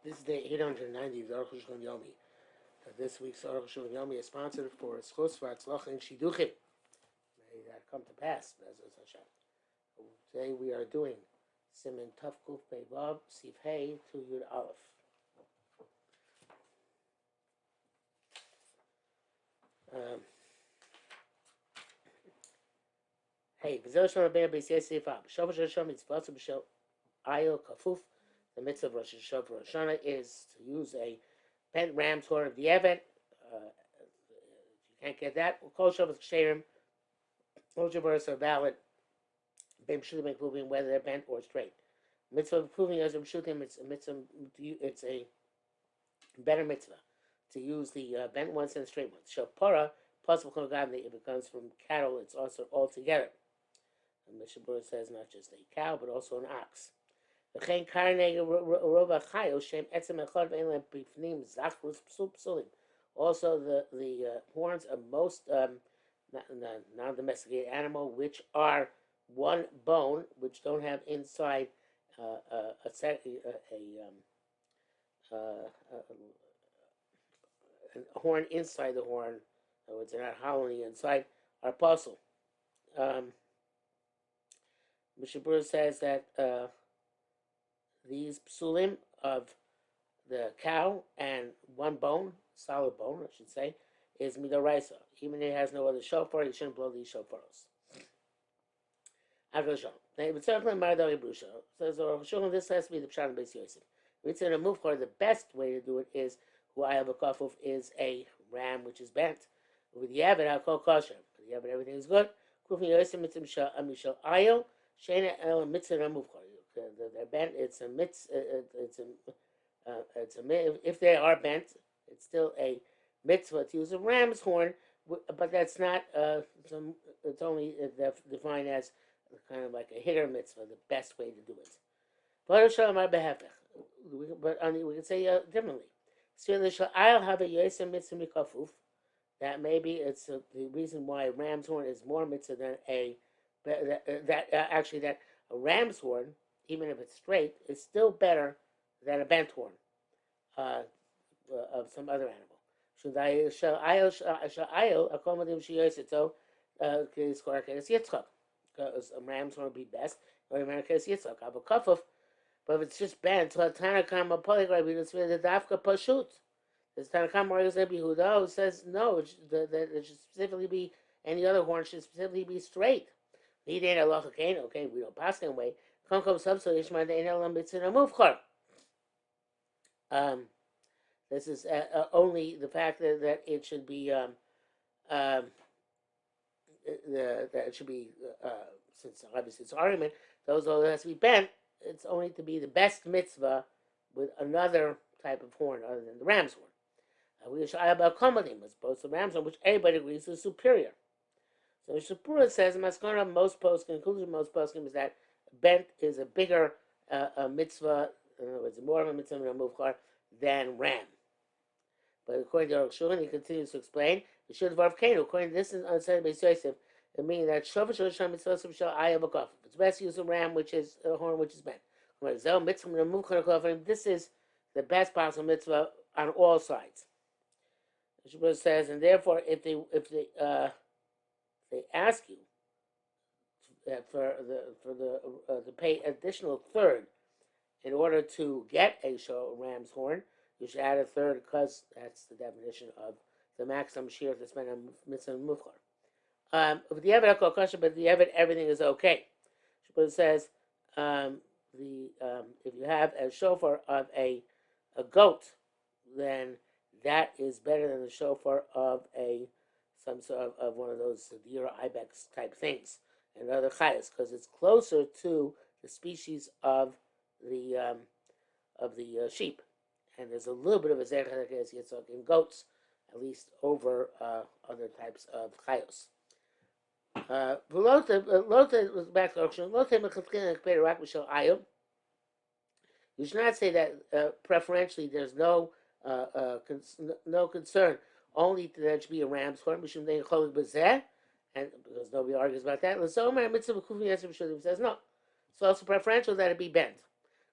This is day 890 of the Arukh HaShulchan Yomi. This week's Arukh HaShulchan Yomi is sponsored for Schos V'Atzlacha and Shiduchim. May that come to pass, Bezos Hashem. Today we are doing Siman Tuf Kuf Pei Vav Sif Hey to Yud Aleph. Hey, Bezos Hashem Rabbeinu Beis Yosef Ab. Shavuot Hashem Mitzvah B'Shel Ayil Kafuf. The mitzvah of Rosh Hashanah is to use a bent ram's horn of the Eved. If you can't get that, Kol Shavuot Ksherim. All Jabbaras are valid. Whether they're bent or straight. Mitzvah of proving as a Shutim, it's a mitzvah. It's a better mitzvah to use the bent ones and the straight ones. Shapara, possible if it comes from cattle, it's also all together. And Mishabura says not just a cow, but also an ox. Also, the horns of most non-domesticated animal, which are one bone, which don't have inside a horn inside the horn, in other words, they're not hollow on the inside, are apostle. Mishabura says that these psulim of the cow and one bone, solid bone, I should say, is midoraisa. Even if it has no other shofar, you shouldn't blow these shofaros. After the show, so this has to be the pshat Beis Yosef. It's in a move for the best way to do it is who I have a kafuf is a ram which is bent. With the Eved, I'll call kosher. With the Eved, everything is good. Kufin Yosef mitzvah mishal ayil shena el mitzvah move for. They're bent. It's a if they are bent, it's still a mitzvah to use a ram's horn, but that's not. It's only defined as kind of like a hitter mitzvah, the best way to do it. But we can say differently. That maybe it's the reason why a ram's horn is more mitzvah than that a ram's horn, even if it's straight, is still better than a bent horn of some other animal. Because a ram's horn would be best, or America's Yitzchak. Have a kafuf, but if it's just bent, Tanakam polygraph, the dafka pashut. There's Tanakam Yehuda who says no, that it should specifically be any other horn should specifically be straight. Okay, we don't pass that way. This is only the fact that it should be that it should be since obviously it's argument. Those all has to be bent. It's only to be the best mitzvah with another type of horn other than the ram's horn. We should about accommodating as opposed to the ram's horn, which everybody agrees is superior. So Shapura says, Maskana, most poskim, conclusion of most poskim is that bent is a bigger mitzvah, in other words, more of a mitzvah than ram. But according to Arukh HaShulchan, he continues to explain, the Shul Dvar Kenu, according to this on Beis Yosef, it means that Shavuot Hashanah mitzvah shall I have a kafuf. It's best to use a ram, which is a horn, which is bent. This is the best possible mitzvah on all sides. The Shul says, and therefore, if they ask you to pay additional third in order to get a ram's horn, you should add a third because that's the definition of the maximum shear to spend on mitzvah mufchar. With the Eved kosher, but the Eved everything is okay. It says if you have a shofar of a goat, then that is better than the shofar of some sort of one of those deer ibex type things and other chayas, because it's closer to the species of the sheep, and there's a little bit of a zerach in goats, at least over other types of chayos. Back to you should not say that preferentially there's no concern only that it should be a ram's horn, and because nobody argues about that. Says no. It's also preferential that it be bent.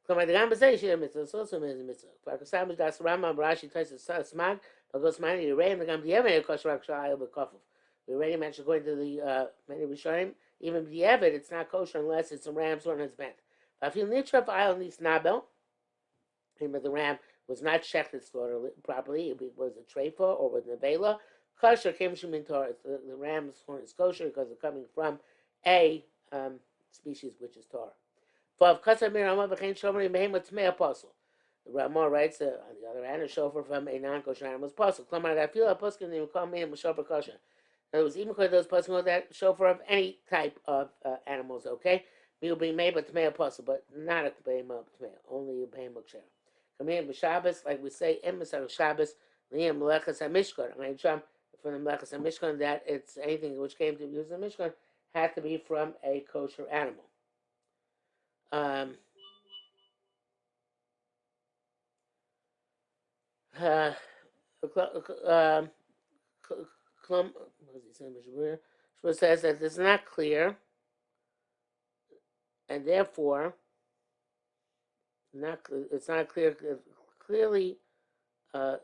Klamar the Gamba says she mitzvah. It's also a mitzvah. Fakasamish das Rambam Rashi Tais Smag. Bagos Mani Yereim the Gamba Yemen Kosher Akshayel Bekofuf. We already mentioned going to the many Rishonim. Even the Evid, it's not kosher unless it's a ram's horn that's bent. But if you nitra file nis nabel, but the ram was not checked its slaughter properly, it was a treifa or with nevela, kosher came from Torah. The ram's horn is kosher because it's coming from a species which is Torah. The Ramah writes, on the other hand, a shofar from a non-kosher animal is possible. I feel a poskim they call me a shofar kosher. In other words, even because those poskim know that shofar of any type of animals, okay? We will be made but tmei apostle, but not a behema tmei, only a behema ksher. Come in b'Shabbos, like we say, in Masar Shabbos, liyam melechas hamishkan. From the melechas hamishkan, that it's anything which came to use the mishkan had to be from a kosher animal. Shmuel says that it's not clear, and therefore, it's not clear clearly. Not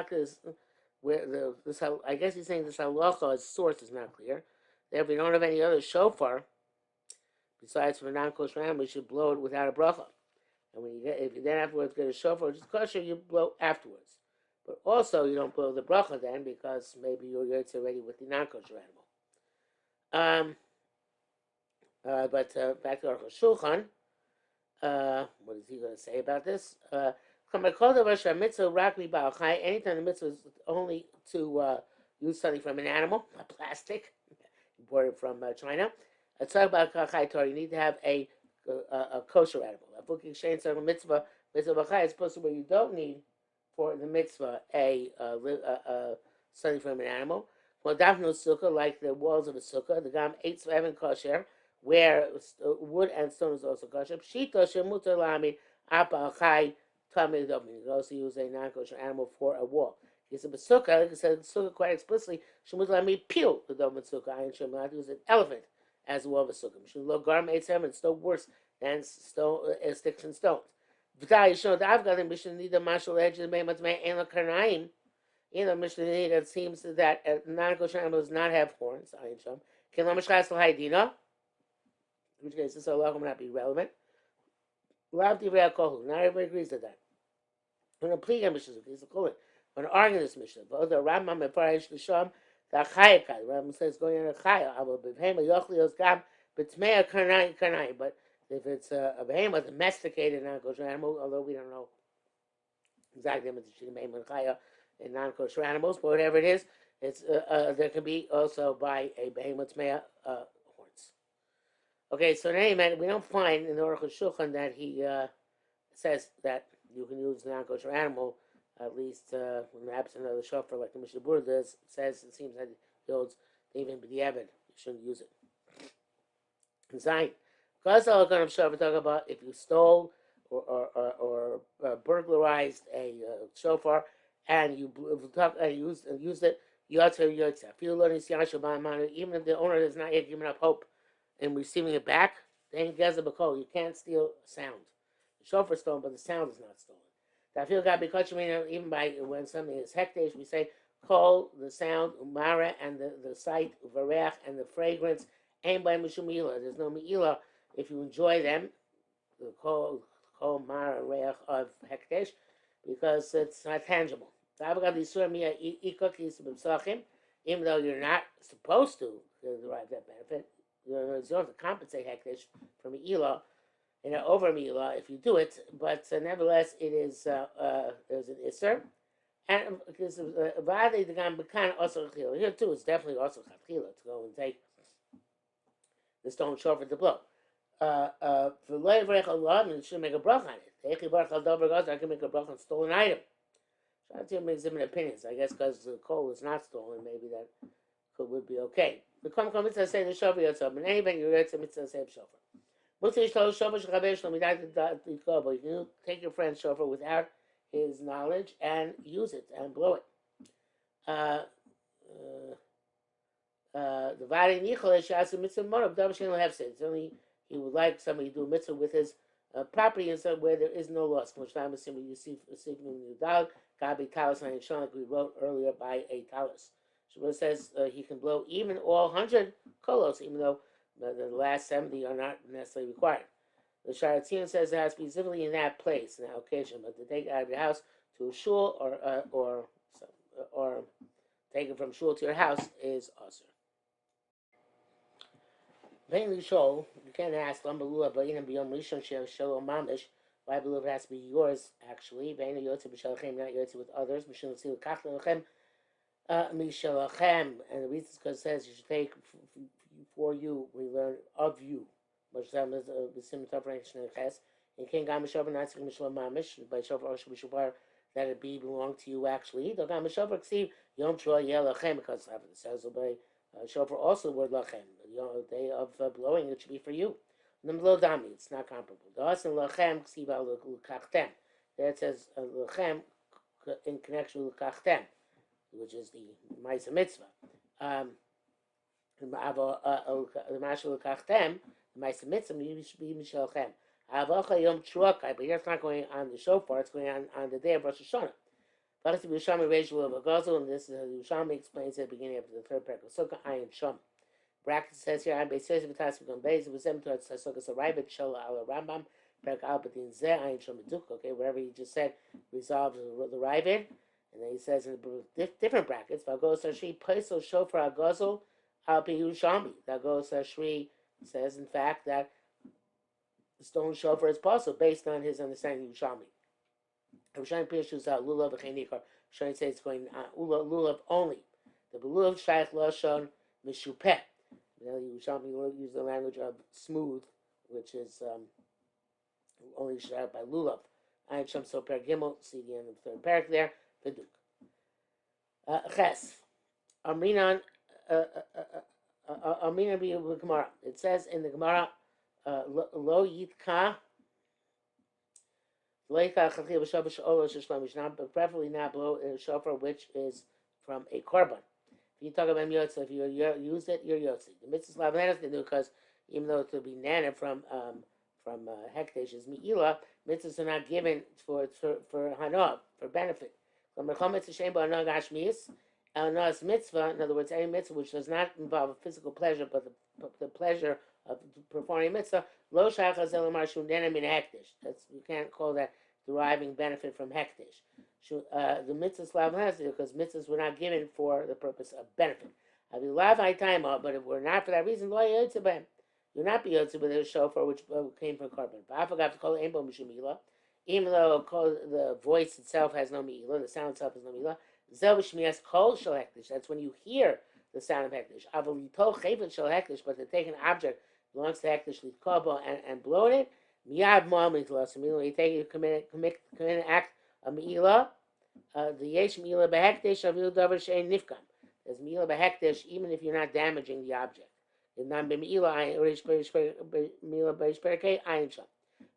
clear where this. I guess he's saying this halacha's source is not clear. Therefore, we don't have any other shofar besides for non-kosher animal. We should blow it without a bracha. And if you then afterwards get a shofar which is kosher, you blow afterwards. But also, you don't blow the bracha then because maybe you're already with the non-kosher animal. But back to Arukh HaShulchan, what is he going to say about this? Anytime the mitzvah is only to use something from an animal, a plastic, imported from China. Let's talk about you need to have a kosher animal. A booking shane circle mitzvah is supposed to where you don't need for the mitzvah something from an animal. Well, dafno sukkah, like the walls of a sukkah, the gam 8 7 kosher, where wood and stone is also kosher. Pshita shemutar lami apa chai tamid dovin. You can also use a non-kosher animal for a wall. It's a sukkah, like I said, sukkah quite explicitly. Shemutar lami peel the dovin sukkah. I should not use an elephant as a wall of a sukkah. Should look garm 8 7. It's still worse than stone sticks and stones. V'day show that I've got a mission need the mashal edge of meimat mei and the karnaim. In the Mishnah, it seems that a non-kosher animal does not have horns. In which case this halacha will not be relevant. Not everybody agrees to that. When a pliga Mishnah is a kohen, when arguing this Mishnah, but the Rambam and Parash Lisham, the Chayah, the Rambam says going in a Chayah, I will be behema yochlios gam b'tmei karnaim. But if it's a behema, domesticated non-kosher animal, although we don't know exactly what the behema and Chayah in non-kosher animals, but whatever it is, it's there can be also by a behemoth mea horns. Okay, so in any event, we don't find in the Arukh HaShulchan that he says that you can use a non-kosher animal, at least in the absence of the shofar, like the Mishnah Berurah does. Says it seems that he holds even b'diavad you shouldn't use it. Zayin, because all kind of shofar talk about if you stole or burglarized a shofar. And you used it, even if the owner has not yet given up hope in receiving it back, then you can't steal sound. The shofar is stolen, but the sound is not stolen. Even by when something is hekdesh, we say kol, the sound, umara, and the sight, uvareach, and the fragrance. Ain by mishum meila. There's no meila if you enjoy them. The kol, mara, reach of hekdesh, because it's not tangible. Even though you're not supposed to derive that benefit, you don't have to compensate hekdesh from a ilah, over milah if you do it. But nevertheless, it is there's an isser, and because vade the gam bekan also here too, it's definitely also chatchila to go and take the stone shofar to blow. For loy vrech Allah, you should make a brach on it. I can make a brach on stolen item. Shati makes different opinions. I guess because the coal is not stolen, maybe that would be okay. The come mitzvah say the shofar yotzab. In any event, you read some mitzvah say shofar. Mitzvah shofar shofar shchabesh lo midat but you can take your friend's shofar without his knowledge and use it and blow it. The vadi nichol eshasu mitzvah morav dav shen lehefsed. It's only he would like somebody to do a mitzvah with his property in some where there is no loss. Which I'm assuming you see Yudal, Gabi Talis and Shon, like we wrote earlier by a Talis. So it says he can blow even all 100 kolos, even though the last 70 are not necessarily required. The Sharatzion says it has to be specifically in that place, in that occasion, but to take it out of your house to a shul or take it from shul to your house is also. Mainly shul, you can't ask Lambalua, but in Biyom Rishon Shalom Mamish. Why I believe it has to be yours, actually. Vaina Yotze B'Shalachem, not Yotze with others. Mishal Tzil Kachlan Lachem, Mishalachem. And the reason is because it says you should take for you, we learn of you. Masham is the sim interpretation of Ches. And King Gamishover, not Tzil Mishal Mamish, by Shover Oshel B'Shubar, that it be belong to you, actually. The Gamishover Ksiv, Yom Shua Yelachem, because it says by Shofar also the word lachem. The day of blowing, it should be for you. Number dami, it's not comparable. The asin lachem ksiva l'kachtem. There it says lachem in connection with l'kachtem, which is the ma'isa mitzvah. The mashal l'kachtem, the ma'isa mitzvah, should be mishalchem. Avacha yom truakai, but here it's not going on the shofar; it's going on the day of Rosh Hashanah. And this is how Yerushalmi explains at the beginning of the third paragraph. Sukkah ayin sham. Bracket says here, I'm based on Vitas Vigon Beis. It was them to Sukkah Sarayvet Shal Al Rambam. Parak Al Batin Zeh ayin sham Meduk. Okay, whatever he just said resolves the Ravid. And then he says in the different brackets, Vagos Ashri Paiso Shofar Agozol Al Pi Yerushalmi. Vagos Ashri says, in fact, that the stone shofar is possible based on his understanding of Yerushalmi. Rishonim Pirshus out lulav v'cheinikar. Rishonim say it's going lulav only. The lulav shaykh lashon mishupeh. Rishonim use the language of smooth, which is only shaykh by lulav. Ayin sham so per gimel. See the end of the third parak there. Viduk. Ches. Amrinan. Amrinan be Gemara. It says in the Gemara, lo yitka. But preferably not blow a shofar which is from a korban. If you talk about yotze, if you use it, you're yotze. The mitzvah lavnenas they do because even though it would be nana from hekdesh is meila, mitzvahs are not given for hanav, for benefit. Mitzvah, in other words, any mitzvah which does not involve a physical pleasure, but the pleasure of performing mitzvah, lo shachas elamashu nana min hekdesh. That's you can't call that deriving benefit from hekdesh. The mitzvah slav has to because mitzvahs were not given for the purpose of benefit. But if we're not for that reason, you're not be yotze with a shofar which came from korban. But I forgot to call it embo mishum milah, even though the voice itself has no milah, the sound itself has no milah. Zel b'shmiyas kol shel hekdesh. That's when you hear the sound of hekdesh. Aval yitol chayvet shel hekdesh, but to take an object belongs to hekdesh litkabo and blow it. Miyad mo'amid lo. So when you take you commit an act of milah, the yesh milah behekdesh avil davar she'en nifkam. There's milah behekdesh even if you're not damaging the object. If not b'milah ayin rish milah b'ishperkei ayin sham.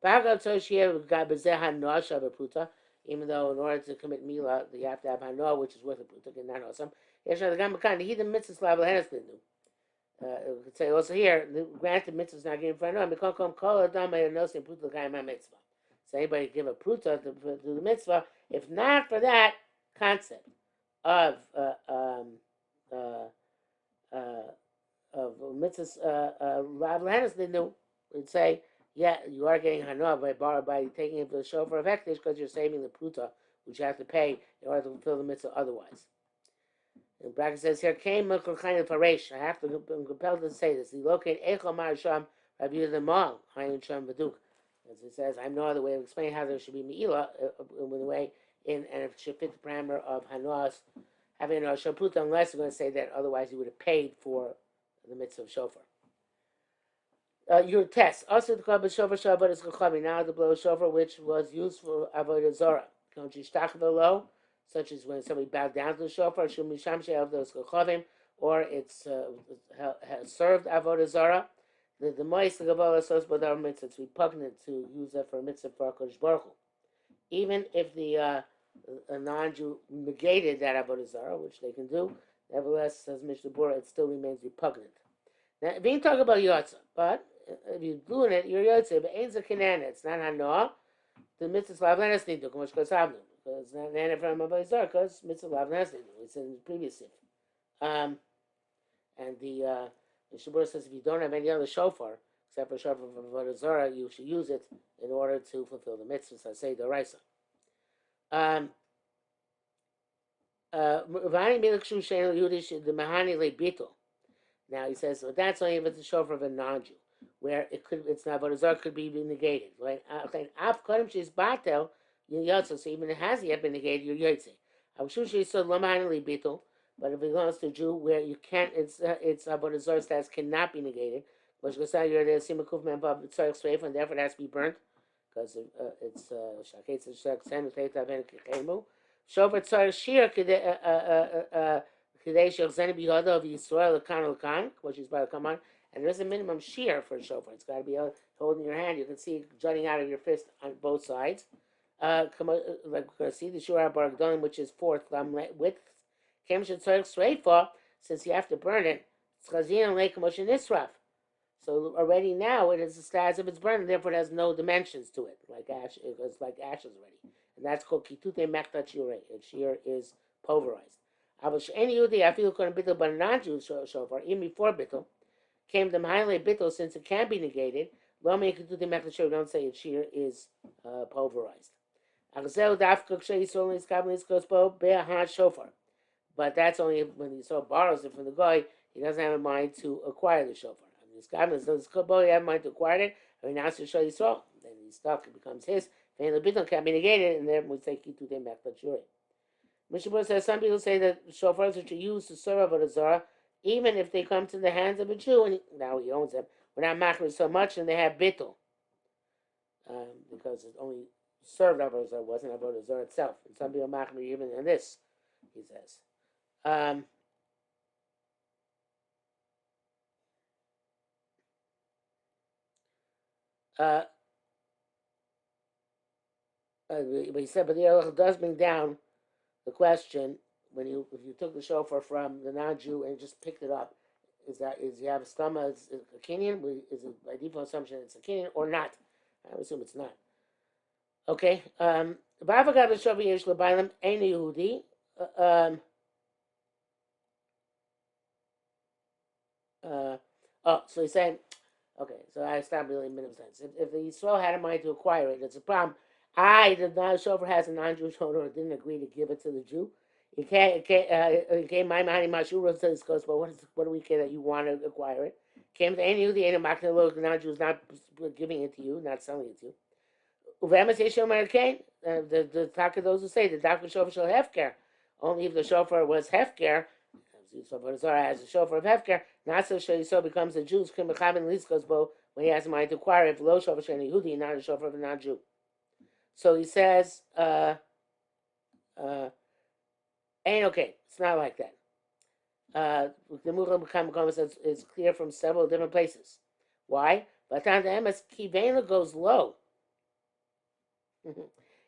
V'hagav tzoshiyev gab bezeh hanoah shavapruta. Even though in order to commit milah, you have to have hanoah, which is worth a pruta, and not awesome. Yesh adagam b'kan he the mitzvah slav lehenas b'nu. We could say also here, granted mitzvah is not given for hanoah. Mikol kom kol adam ayanosim pruta l'kayim mitzvah. So anybody give a pruta to the mitzvah, if not for that concept of mitzvahs lav lehenas b'nu, we'd say. Yeah, you are getting hanoah by taking it to the shofar of hekdesh because you're saving the pruta, which you have to pay in order to fulfill the mitzvah otherwise. And bracket says here, came Milchul Faresh. I have to, I'm compelled to say this. He located Echel Marasham Rabbi Yudamong, Hayin Sham Baduk. As it says, I have no other way of explaining how there should be Me'ilah in the way and it should fit the parameter of hanoahs having a shapruta, unless we're going to say that otherwise you would have paid for the mitzvah of shofar. Your test. Also, the club of shofar shabbat is chachami. Now the blow shofar, which was used for avodah zara. Don't you shtach below, such as when somebody bowed down to the shofar, shum misham she'av those chachavim, or it's served avodah zara. The moist the gavala sos badar mitzvah. It's repugnant to use that for a mitzvah for Hakadosh Baruch Hu. Even if the a non-Jew negated that avodah zara, which they can do, nevertheless, says Mishnah Bura, it still remains repugnant. Now, we talk about yotza, but if you're doing it, you're yotze, but ain't a kinana. It's not hanoah. The mitzvah lavlenas nidu, k'mosh kosavnu. Because it's not nana from Avodah Zarah, because mitzvah lavlenas nidu. It's in the previous sif. And the Shabbat says if you don't have any other shofar, except for shofar from Avodah Zarah, you should use it in order to fulfill the mitzvah. So I say the Raisa. The Mahani le Bito. Now he says, well, that's only if it's a shofar of a non-Jew, where it's not Avodah Zarah, could be negated. Right? Af kodem she's batel, you're yotze. So even if it hasn't yet been negated, you're yotze. Avshusha so lo mahani le Bito. But if it belongs to a Jew where you can't, it's Avodah Zarah status cannot be negated. Which goes out you're the Simakuf Membav Tzarech Sreif, and therefore it has to be burnt because it's Shaketz Shak Sen Teta Ben Kechemu. Shofar Tzarech Shir Kadesh Yachzen Bihoda of Yisrael Lakan, which is by the command, and there's a minimum shear for a shofar. It's got to be holding your hand. You can see it jutting out of your fist on both sides. Like we're going to see the Shura Bar Gdolim, which is 4 thumb width. Since you have to burn it, so already now it is the status if it's burned, therefore it has no dimensions to it, like ash. It was like ashes already, and that's called kitute mechtat shirei. Shear is pulverized. Any Yehudi, I feel going to bittul, but a non-Jew shofar even before bittul came the highly bittul since it can be negated. Lo me kitute mechtat shirei. Don't say its shear is pulverized. Shofar. But that's only when he borrows it from the guy, he doesn't have in mind to acquire the shofar. I mean, this guy doesn't have in mind to acquire it, I mean, now to show Yisrael, then he's stuck, it becomes his. Then the bittul can't be negated, and then we say, Kitu them back to Shuri. Mishabur says, some people say that shofars which are used to serve Avodah Zarah, even if they come to the hands of a Jew, and now he owns them, we're not machmir so much, and they have bittul. Because it only served Avodah Zarah, wasn't Avodah Zarah itself. And some people machmir even in this, he says. But he said, but the Arukh does bring down the question if you took the shofar from the non-Jew and just picked it up, is you have a stomach, is it a Kenyan? Is it by default assumption it's a Kenyan or not? I would assume it's not. Okay. Ba'avagat l'shofar yesh l'baylam ein Yehudi. So he's saying, okay, so I stopped really minimum sense. If the Yisrael had a mind to acquire it, it's a problem. The non-shofar has a non-Jewish owner who didn't agree to give it to the Jew. You can't, my money, my shura says this goes, but what do we care that you want to acquire it? Came to any of the non-Jew is not giving it to you, not selling it to you. The talk of those who say the doctor shofar shall hefker. Only if the shofar was hefker, as a shofar of hefker, not so Yisrael becomes a Jew. When he has a mind to acquire it, low shofar sheni Yehudi, not a shofar of a non-Jew. So he says, ain't okay. It's not like that. The Mughal says it's clear from several different places. Why? But the emes kivena goes low.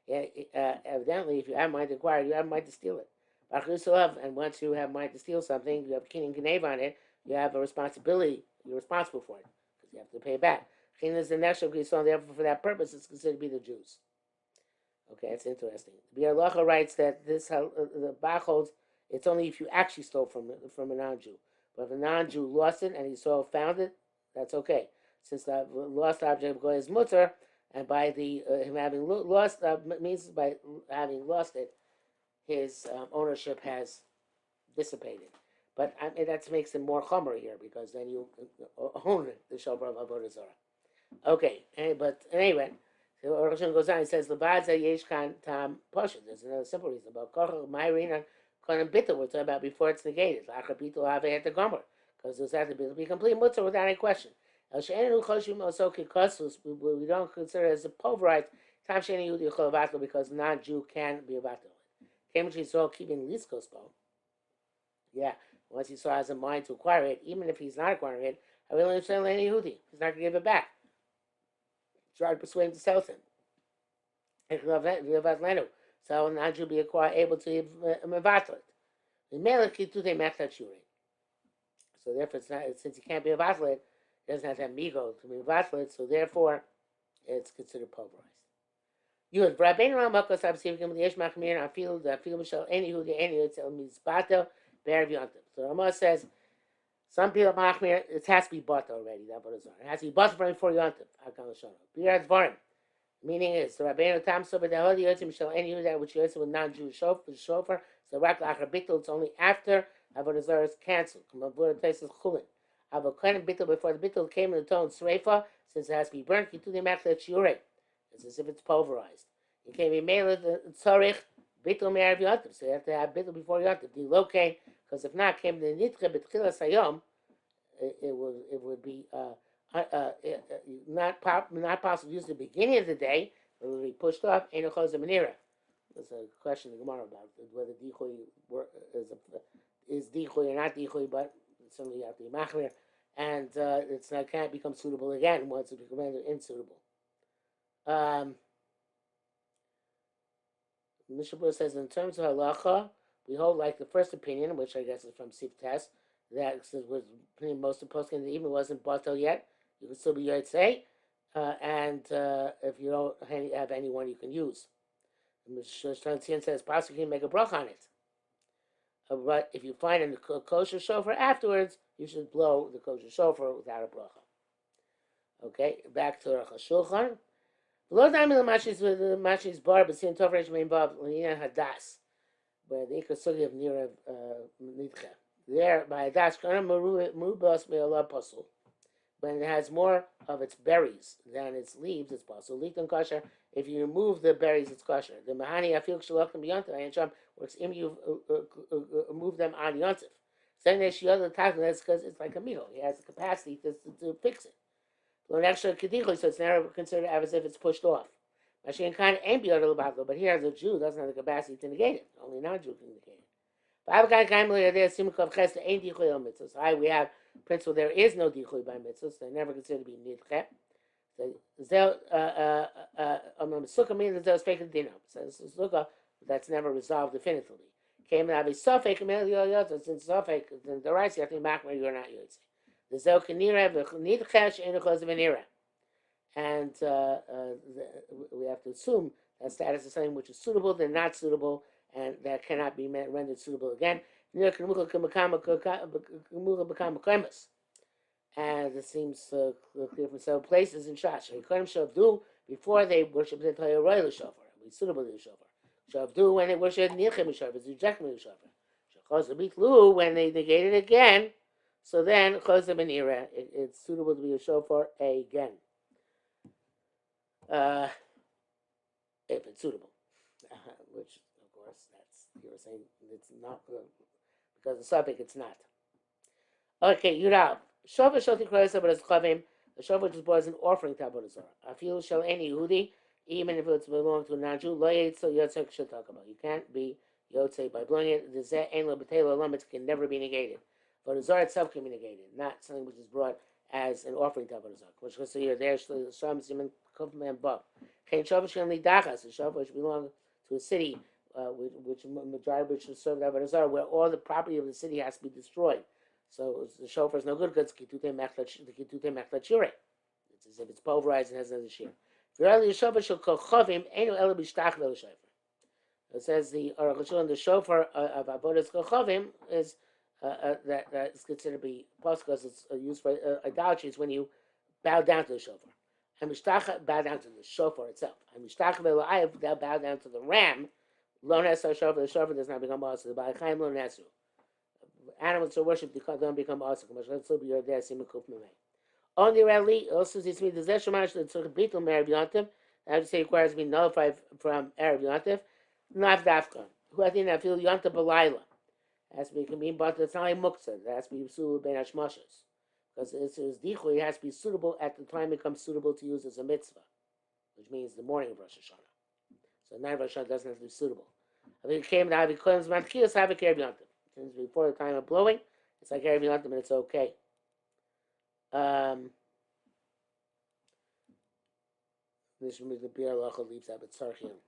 Evidently, if you have mind to acquire it, you have mind to steal it. And once you have mind to steal something, you have kinyan gnev on it, you have a responsibility, you're responsible for it, because you have to pay it back. Kinyan is the next of Yisrael, therefore for that purpose, it's considered to be the Jews. Okay, that's interesting. The Halacha writes that the Bach holds it's only if you actually stole from a non-Jew. But if a non-Jew lost it and Yisrael found it, that's okay. Since the lost object of God is mutter, and by him having lost means by having lost it, his ownership has dissipated. But that makes it more chomer here because then you own the shofar of Avodah Zarah. Okay, but anyway, so Arukh HaShulchan goes on. He says, "Lebadza yesh kan tam pasha." There's another simple reason about kochel ma'irina konem bittul. We're talking about before it's negated. Lachar bittul have at the gomer because there's have to be complete mutzah without any question. El she'enu choshim also kikosus. We don't consider it as a pulverized tam she'enu yudi chol vatlo because non-Jew can be a vatlo. Cambridge Yisrael keeping liskos bo. Yeah, once Yisrael has a mind to acquire it, even if he's not acquiring it, I will understand any Yehudi. He's not going to give it back. Try to persuade him to sell it. So non-Jew be able to mevatel it. So therefore, it's not, since he can't be a vatlet, It doesn't have to have migo to be vatlet, so therefore it's considered pulverized. Yud Rabbeinu Ramakos Absivkim Yesh Machmir Afil the Afil Mishal Any Who the Any It's El Mizbato Be'er V'Yontim. So Ramah says some people Machmir it has to be bought already. That's what it's on. It has to be bought before Yontim. Hakam Lashon. Birat Dvarim. Meaning is the Rabbeinu Tam Sober the Holy Yotzim Mishal Any Who that which Yotzim with non-Jewish shofar. So Rak Lachar Bittul it's only after Avodah Zarah is cancelled. Avodah places Chulin. Avodah Bittul before the Bittul came in the tone Sreifa since it has to be burnt. You do the Machlet Shiurei. It's as if it's pulverized. You can't be made the tzarich bittul me'erev yontif. So you have to have bittul before yontif. The locain, because if not, came the nitche betchilas hayom. It would be not possible to use the beginning of the day. It would be pushed off. Ein ochos menira. There's a question in the Gemara about whether dichoy is dichoy or not dichoy, but certainly you have to be machmir, and it's not can't become suitable again once it becomes insuitable. Mishabur says in terms of halacha, we hold like the first opinion, which I guess is from Sif Test, that was most of the posting that even wasn't batel yet. You can still be yotzei, and if you don't have anyone you can use. Mishabur says possibly you can make a brach on it, but if you find a kosher shofar afterwards, you should blow the kosher shofar without a bracha. Okay, back to Arukh HaShulchan. Below diamond the mashis bar, but seeing Tov main Bob Lina Hadas, where the Ikasugi of Nira Nidcha. There by Hadas, Kana Murubas Me'ala Puzzle. When it has more of its berries than its leaves, it's possible. Litan Kasher, if you remove the berries, it's kosher. The Mahani Afil Shalach and Beyond Ayancham works in you move them on Yontif. Saying that she other time, that's because it's like a meal. He has the capacity to fix it. So it's never considered as if it's pushed off. But here as a Jew doesn't have the capacity to negate it. Only a non-Jew can negate it. So we have principle there is no dichuy by mitzvahs. They're never considered to be nidche. So that's never resolved definitively. Came and have a suffix, since suffix, then the rights you have to be machmir, you're not yotzei. And we have to assume that status is something which is suitable, then not suitable, and that cannot be rendered suitable again. And it seems clear from several places in Shash. Before they worship the Torah shofar, be suitable to the shofar. Shavdu when they worship Nichem shofar, it's rejecting the shofar. When they negate it again. So then, it's suitable to be a shofar again. If it's suitable. Which, of course, you're saying it's not good. Because the suffix, it's not. Okay, Yurav. Shofar shoti kroysa, but it's chavim. The shofar which is bought as an offering to Avodah Zarah. Afil shel any Yehudi, even if it's belonging to a non-Jew, lo yetzel yotzei should talk about. You can't be yotzei by blowing it. The zeh ein lo b'tei lo it can never be negated. But the Zohar itself can be negated, not something which is brought as an offering to Avodah Zarah. Which goes here, there's the Sham Siman Kufman and Bob. Kain Shofar Shem Lidachas, a shofar which belongs to a city, which majority which is served Avodah Zarah, where all the property of the city has to be destroyed. So the shofar is no good because it's as if it's pulverized and has another shear. It says the Arukh HaShulchan, the shofar of Avodas Kochavim is that is considered to be possible because it's used for idolatry. It's when you bow down to the shofar. And mishtach bow down to the shofar itself. And mishtach ve'la'ayev thou bow down to the ram. Lo nesu shofar. The shofar does not become also. The ba'achayim lo nesu. Animals are worshipped don't become also. Only rarely also this means the zeshamash the tzurich bitul me'erev yontif. I have to say it requires to be nullified from erev yontif. Not dafka. Who I think I feel yontif b'layla. Has to be convenient, but it's not like muktzah. It has to be suitable ben hashmashas. Because it's dichuy, it has to be suitable at the time it becomes suitable to use as a mitzvah, which means the morning of Rosh Hashanah. So night of Rosh Hashanah doesn't have to be suitable. I think it came to have it claims mantkiyas have a erev yontif. Since before the time of blowing, it's like erev yontif and it's okay. This means the beer leaves out, but tzarchim.